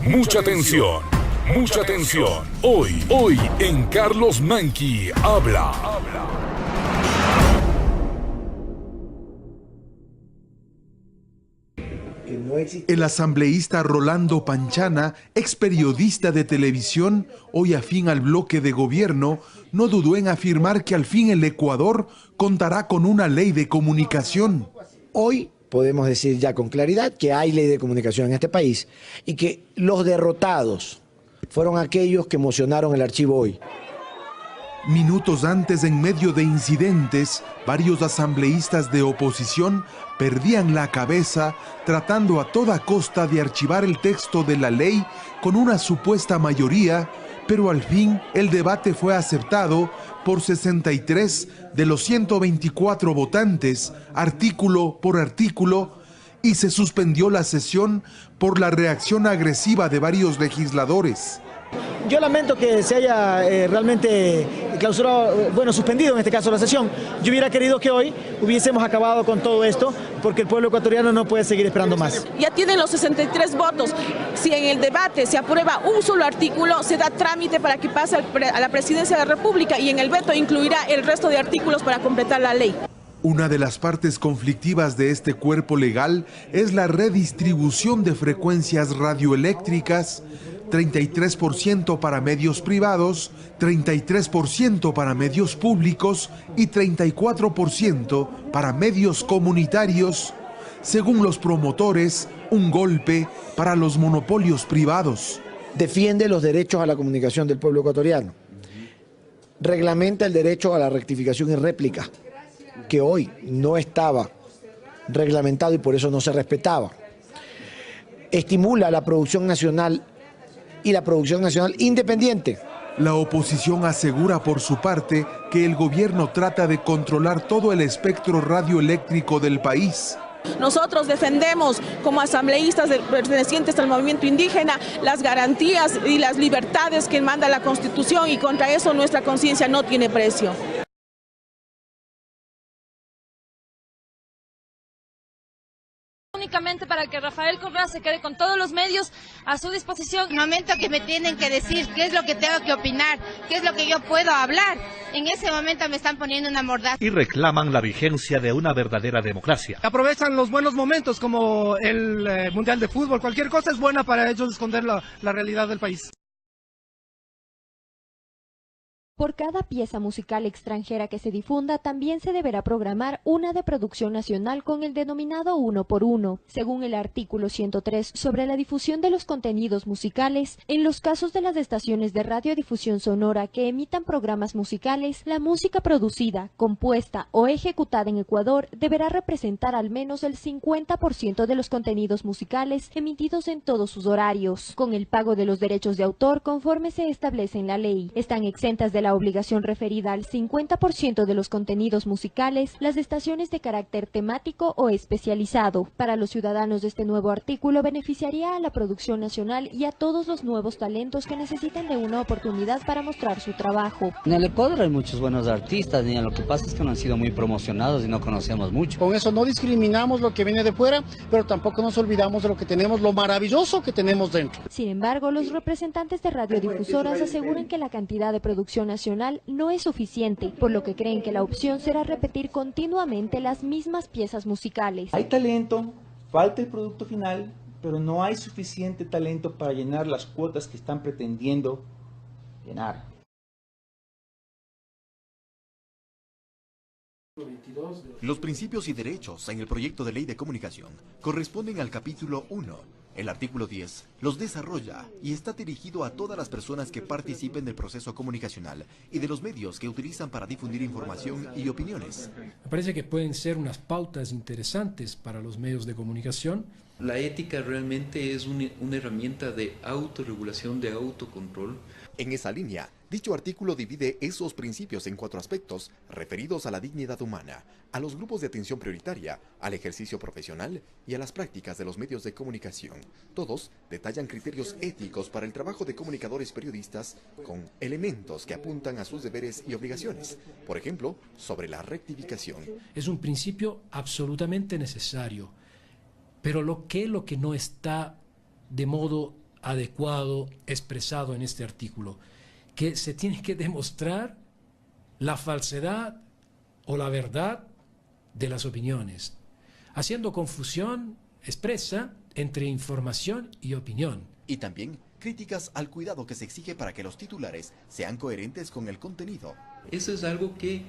Mucha atención, mucha atención. Hoy en Carlos Manqui habla. El asambleísta Rolando Panchana, ex periodista de televisión, hoy afín al bloque de gobierno, no dudó en afirmar que al fin el Ecuador contará con una ley de comunicación. Hoy podemos decir ya con claridad que hay ley de comunicación en este país y que los derrotados fueron aquellos que mocionaron el archivo hoy. Minutos antes, en medio de incidentes, varios asambleístas de oposición perdían la cabeza tratando a toda costa de archivar el texto de la ley con una supuesta mayoría, pero al fin el debate fue aceptado por 63 de los 124 votantes, artículo por artículo, y se suspendió la sesión por la reacción agresiva de varios legisladores. Yo lamento que se haya realmente clausurado, suspendido en este caso la sesión. Yo hubiera querido que hoy hubiésemos acabado con todo esto, porque el pueblo ecuatoriano no puede seguir esperando más. Ya tienen los 63 votos. Si en el debate se aprueba un solo artículo, se da trámite para que pase a la presidencia de la República y en el veto incluirá el resto de artículos para completar la ley. Una de las partes conflictivas de este cuerpo legal es la redistribución de frecuencias radioeléctricas, 33% para medios privados, 33% para medios públicos y 34% para medios comunitarios. Según los promotores, un golpe para los monopolios privados. Defiende los derechos a la comunicación del pueblo ecuatoriano. Reglamenta el derecho a la rectificación y réplica, que hoy no estaba reglamentado y por eso no se respetaba. Estimula la producción nacional y la producción nacional independiente. La oposición asegura por su parte que el gobierno trata de controlar todo el espectro radioeléctrico del país. Nosotros defendemos como asambleístas pertenecientes al movimiento indígena las garantías y las libertades que manda la Constitución y contra eso nuestra conciencia no tiene precio. Únicamente para que Rafael Correa se quede con todos los medios a su disposición. En el momento que me tienen que decir qué es lo que tengo que opinar, qué es lo que yo puedo hablar, en ese momento me están poniendo una mordaza. Y reclaman la vigencia de una verdadera democracia. Aprovechan los buenos momentos como el Mundial de Fútbol, cualquier cosa es buena para ellos esconder la realidad del país. Por cada pieza musical extranjera que se difunda, también se deberá programar una de producción nacional con el denominado 1 por 1. Según el artículo 103 sobre la difusión de los contenidos musicales, en los casos de las estaciones de radiodifusión sonora que emitan programas musicales, la música producida, compuesta o ejecutada en Ecuador deberá representar al menos el 50% de los contenidos musicales emitidos en todos sus horarios, con el pago de los derechos de autor conforme se establece en la ley. Están exentas de la obligación referida al 50% de los contenidos musicales, las estaciones de carácter temático o especializado. Para los ciudadanos, este nuevo artículo beneficiaría a la producción nacional y a todos los nuevos talentos que necesiten de una oportunidad para mostrar su trabajo. En el Ecuador hay muchos buenos artistas, y lo que pasa es que no han sido muy promocionados y no conocemos mucho. Con eso no discriminamos lo que viene de fuera, pero tampoco nos olvidamos de lo que tenemos, lo maravilloso que tenemos dentro. Sin embargo, los representantes de radiodifusoras aseguran que la cantidad de producción nacional no es suficiente, por lo que creen que la opción será repetir continuamente las mismas piezas musicales. Hay talento, falta el producto final, pero no hay suficiente talento para llenar las cuotas que están pretendiendo llenar. Los principios y derechos en el proyecto de ley de comunicación corresponden al capítulo 1. El artículo 10 los desarrolla y está dirigido a todas las personas que participen del proceso comunicacional y de los medios que utilizan para difundir información y opiniones. Me parece que pueden ser unas pautas interesantes para los medios de comunicación. La ética realmente es una herramienta de autorregulación, de autocontrol. En esa línea, dicho artículo divide esos principios en 4 aspectos referidos a la dignidad humana, a los grupos de atención prioritaria, al ejercicio profesional y a las prácticas de los medios de comunicación. Todos detallan criterios éticos para el trabajo de comunicadores periodistas con elementos que apuntan a sus deberes y obligaciones, por ejemplo, sobre la rectificación. Es un principio absolutamente necesario, pero lo que no está de modo adecuado expresado en este artículo, que se tiene que demostrar la falsedad o la verdad de las opiniones, haciendo confusión expresa entre información y opinión. Y también críticas al cuidado que se exige para que los titulares sean coherentes con el contenido. Eso es algo que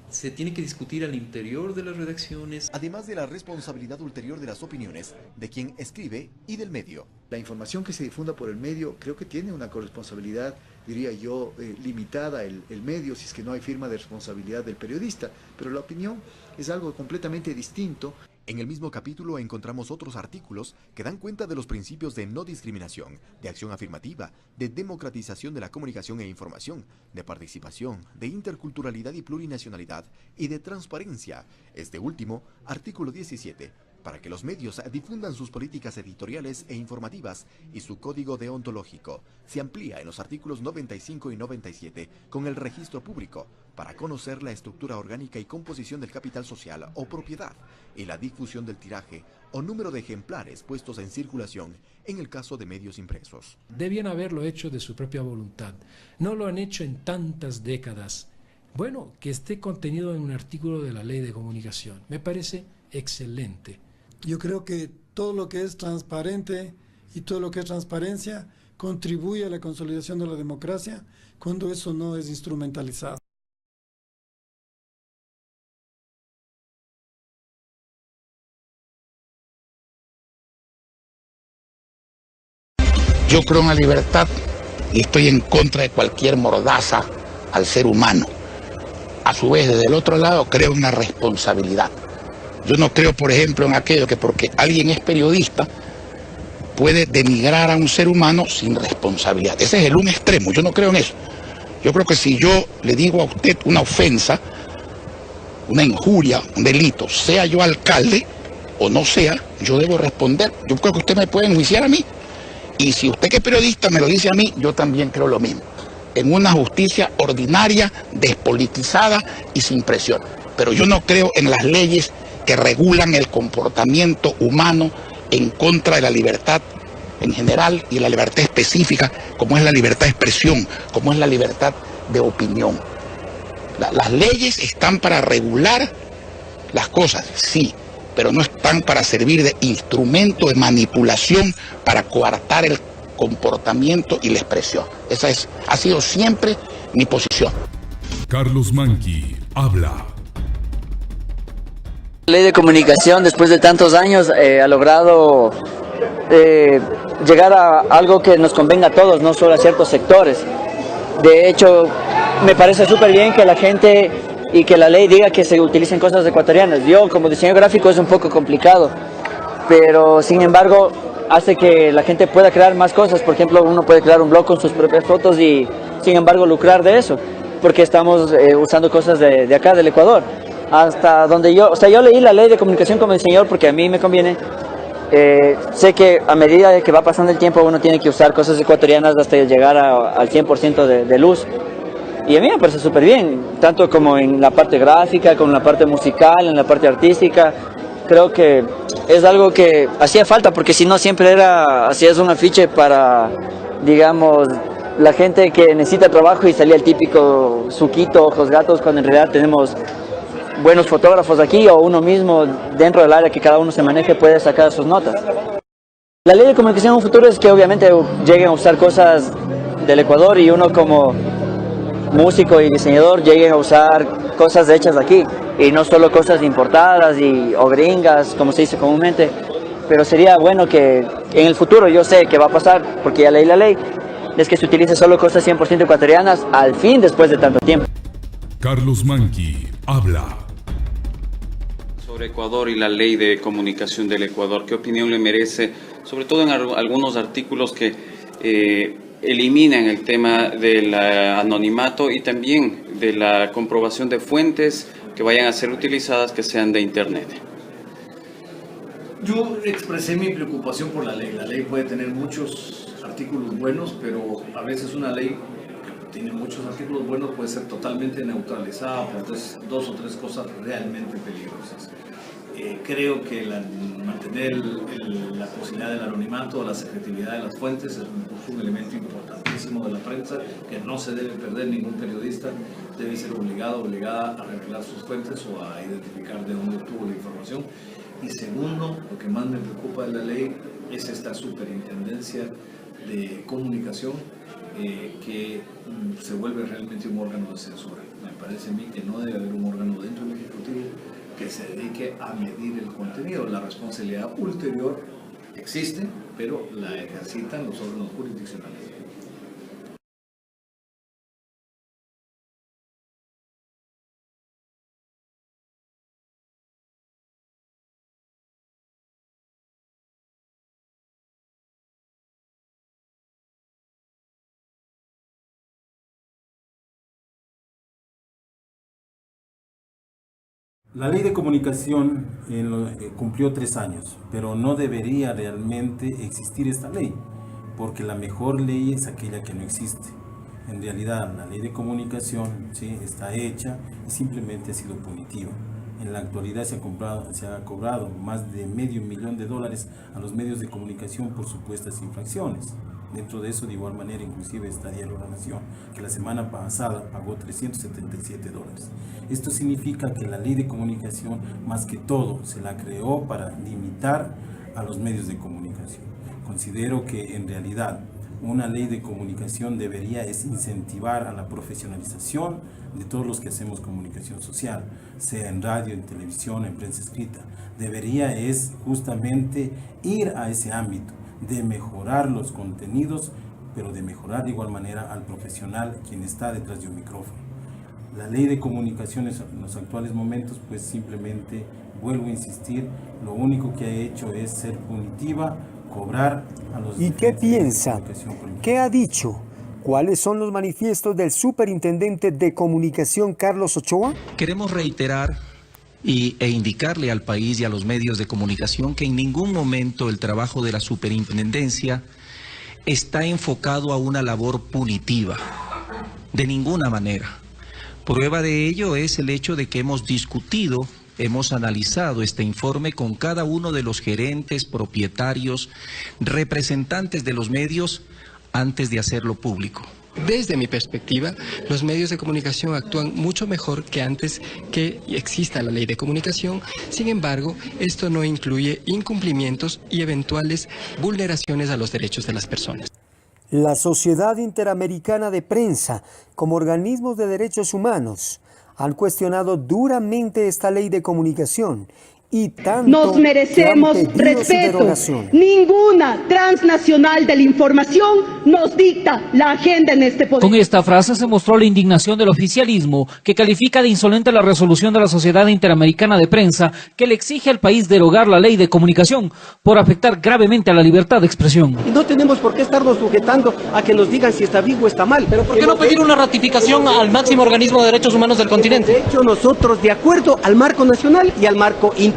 se tiene que discutir al interior de las redacciones. Además de la responsabilidad ulterior de las opiniones de quien escribe y del medio. La información que se difunda por el medio creo que tiene una corresponsabilidad, diría yo, limitada el medio, si es que no hay firma de responsabilidad del periodista, pero la opinión es algo completamente distinto. En el mismo capítulo encontramos otros artículos que dan cuenta de los principios de no discriminación, de acción afirmativa, de democratización de la comunicación e información, de participación, de interculturalidad y plurinacionalidad y de transparencia. Este último, artículo 17, para que los medios difundan sus políticas editoriales e informativas y su código deontológico. Se amplía en los artículos 95 y 97 con el registro público para conocer la estructura orgánica y composición del capital social o propiedad y la difusión del tiraje o número de ejemplares puestos en circulación en el caso de medios impresos. Debían haberlo hecho de su propia voluntad. No lo han hecho en tantas décadas. Bueno, que esté contenido en un artículo de la Ley de Comunicación. Me parece excelente. Yo creo que todo lo que es transparente y todo lo que es transparencia contribuye a la consolidación de la democracia cuando eso no es instrumentalizado. Yo creo en la libertad y estoy en contra de cualquier mordaza al ser humano. A su vez, desde el otro lado, creo en una responsabilidad. Yo no creo, por ejemplo, en aquello que porque alguien es periodista puede denigrar a un ser humano sin responsabilidad. Ese es el un extremo, yo no creo en eso. Yo creo que si yo le digo a usted una ofensa, una injuria, un delito, sea yo alcalde o no sea, yo debo responder. Yo creo que usted me puede enjuiciar a mí. Y si usted que es periodista me lo dice a mí, yo también creo lo mismo. En una justicia ordinaria, despolitizada y sin presión. Pero yo no creo en las leyes que regulan el comportamiento humano en contra de la libertad en general y la libertad específica, como es la libertad de expresión, como es la libertad de opinión. Las leyes están para regular las cosas, sí, pero no están para servir de instrumento de manipulación para coartar el comportamiento y la expresión. Esa ha sido siempre mi posición. Carlos Manqui habla. La Ley de Comunicación, después de tantos años, ha logrado llegar a algo que nos convenga a todos, no solo a ciertos sectores. De hecho, me parece súper bien que la gente y que la ley diga que se utilicen cosas ecuatorianas. Yo, como diseñador gráfico, es un poco complicado, pero sin embargo hace que la gente pueda crear más cosas. Por ejemplo, uno puede crear un blog con sus propias fotos y sin embargo lucrar de eso, porque estamos usando cosas de acá, del Ecuador. Hasta donde yo leí la Ley de Comunicación como diseñador porque a mí me conviene. Sé que a medida de que va pasando el tiempo uno tiene que usar cosas ecuatorianas hasta llegar al 100% de luz. Y a mí me parece súper bien, tanto como en la parte gráfica, como en la parte musical, en la parte artística. Creo que es algo que hacía falta, porque si no siempre hacías un afiche para, digamos, la gente que necesita trabajo y salía el típico suquito, ojos gatos, cuando en realidad tenemos buenos fotógrafos aquí o uno mismo dentro del área que cada uno se maneje puede sacar sus notas. La Ley de Comunicación en un futuro es que obviamente lleguen a usar cosas del Ecuador y uno como músico y diseñador lleguen a usar cosas hechas aquí y no solo cosas importadas o gringas, como se dice comúnmente. Pero sería bueno que en el futuro, yo sé que va a pasar, porque ya leí la ley, es que se utilice solo cosas 100% ecuatorianas al fin después de tanto tiempo. Carlos Manqui habla. Sobre Ecuador y la Ley de Comunicación del Ecuador, ¿qué opinión le merece? Sobre todo en algunos artículos que eliminan el tema del anonimato y también de la comprobación de fuentes que vayan a ser utilizadas que sean de Internet. Yo expresé mi preocupación por la ley. La ley puede tener muchos artículos buenos, pero a veces una ley que tiene muchos artículos buenos puede ser totalmente neutralizada por dos o tres cosas realmente peligrosas. Creo que mantener la posibilidad del anonimato, la secretividad de las fuentes es un elemento importantísimo de la prensa que no se debe perder. Ningún periodista debe ser obligada a revelar sus fuentes o a identificar de dónde obtuvo la información. Y segundo, lo que más me preocupa de la ley es esta superintendencia de comunicación que se vuelve realmente un órgano de censura. Me parece a mí que no debe haber un órgano dentro del Ejecutivo que se dedique a medir el contenido. La responsabilidad ulterior existe, pero la ejercitan los órganos jurisdiccionales. La ley de comunicación cumplió 3 años, pero no debería realmente existir esta ley, porque la mejor ley es aquella que no existe. En realidad, la ley de comunicación, ¿sí?, está hecha y simplemente ha sido punitiva. En la actualidad se ha cobrado más de $500,000 a los medios de comunicación por supuestas infracciones. Dentro de eso, de igual manera, inclusive está Diario La Nación, que la semana pasada pagó $377. Esto significa que la ley de comunicación, más que todo, se la creó para limitar a los medios de comunicación. Considero que en realidad una ley de comunicación debería incentivar a la profesionalización de todos los que hacemos comunicación social, sea en radio, en televisión, en prensa escrita. Debería justamente ir a ese ámbito de mejorar los contenidos, pero de mejorar de igual manera al profesional quien está detrás de un micrófono. La ley de comunicaciones en los actuales momentos, pues simplemente, vuelvo a insistir, lo único que ha hecho es ser punitiva, cobrar a los... ¿Y qué piensa? ¿Qué ha dicho? ¿Cuáles son los manifiestos del superintendente de comunicación Carlos Ochoa? Queremos reiterar e indicarle al país y a los medios de comunicación que en ningún momento el trabajo de la superintendencia está enfocado a una labor punitiva, de ninguna manera. Prueba de ello es el hecho de que hemos discutido, hemos analizado este informe con cada uno de los gerentes, propietarios, representantes de los medios antes de hacerlo público. Desde mi perspectiva, los medios de comunicación actúan mucho mejor que antes que exista la ley de comunicación. Sin embargo, esto no incluye incumplimientos y eventuales vulneraciones a los derechos de las personas. La Sociedad Interamericana de Prensa, como organismos de derechos humanos, han cuestionado duramente esta ley de comunicación. Y tanto nos merecemos respeto. Ninguna transnacional de la información nos dicta la agenda en este poder. Con esta frase se mostró la indignación del oficialismo, que califica de insolente la resolución de la Sociedad Interamericana de Prensa, que le exige al país derogar la ley de comunicación por afectar gravemente a la libertad de expresión. Y no tenemos por qué estarnos sujetando a que nos digan si está bien o está mal. ¿Pero por qué no pedir una ratificación al máximo organismo de derechos humanos del continente? De hecho, nosotros, de acuerdo al marco nacional y al marco internacional,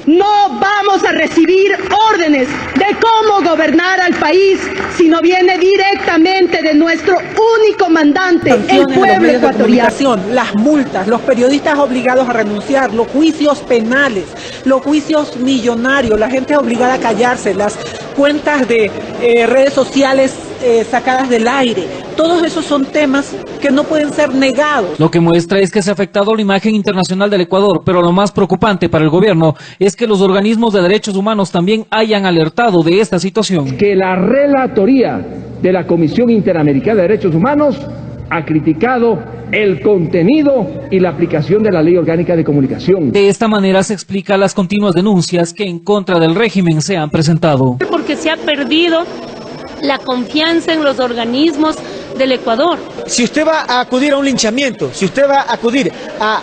no vamos a recibir órdenes de cómo gobernar al país si no viene directamente de nuestro único mandante, el pueblo ecuatoriano. Las multas, los periodistas obligados a renunciar, los juicios penales, los juicios millonarios, la gente obligada a callarse, las cuentas de redes sociales sacadas del aire. Todos esos son temas que no pueden ser negados. Lo que muestra es que se ha afectado la imagen internacional del Ecuador, pero lo más preocupante para el gobierno es que los organismos de derechos humanos también hayan alertado de esta situación. Que la relatoría de la Comisión Interamericana de Derechos Humanos ha criticado el contenido y la aplicación de la Ley Orgánica de Comunicación. De esta manera se explica las continuas denuncias que en contra del régimen se han presentado. Porque se ha perdido la confianza en los organismos del Ecuador. Si usted va a acudir a un linchamiento, si usted va a acudir a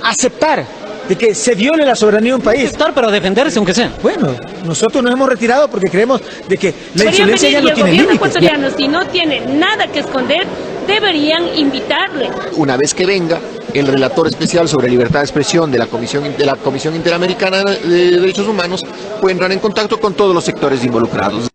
aceptar de que se viole la soberanía de un país. Aceptar para defenderse, aunque sea. Bueno, nosotros nos hemos retirado porque creemos de que la insolencia ya no tiene límites. El gobierno ecuatoriano, si no tiene nada que esconder, deberían invitarle. Una vez que venga el relator especial sobre libertad de expresión de la Comisión Interamericana de Derechos Humanos, puede entrar en contacto con todos los sectores involucrados.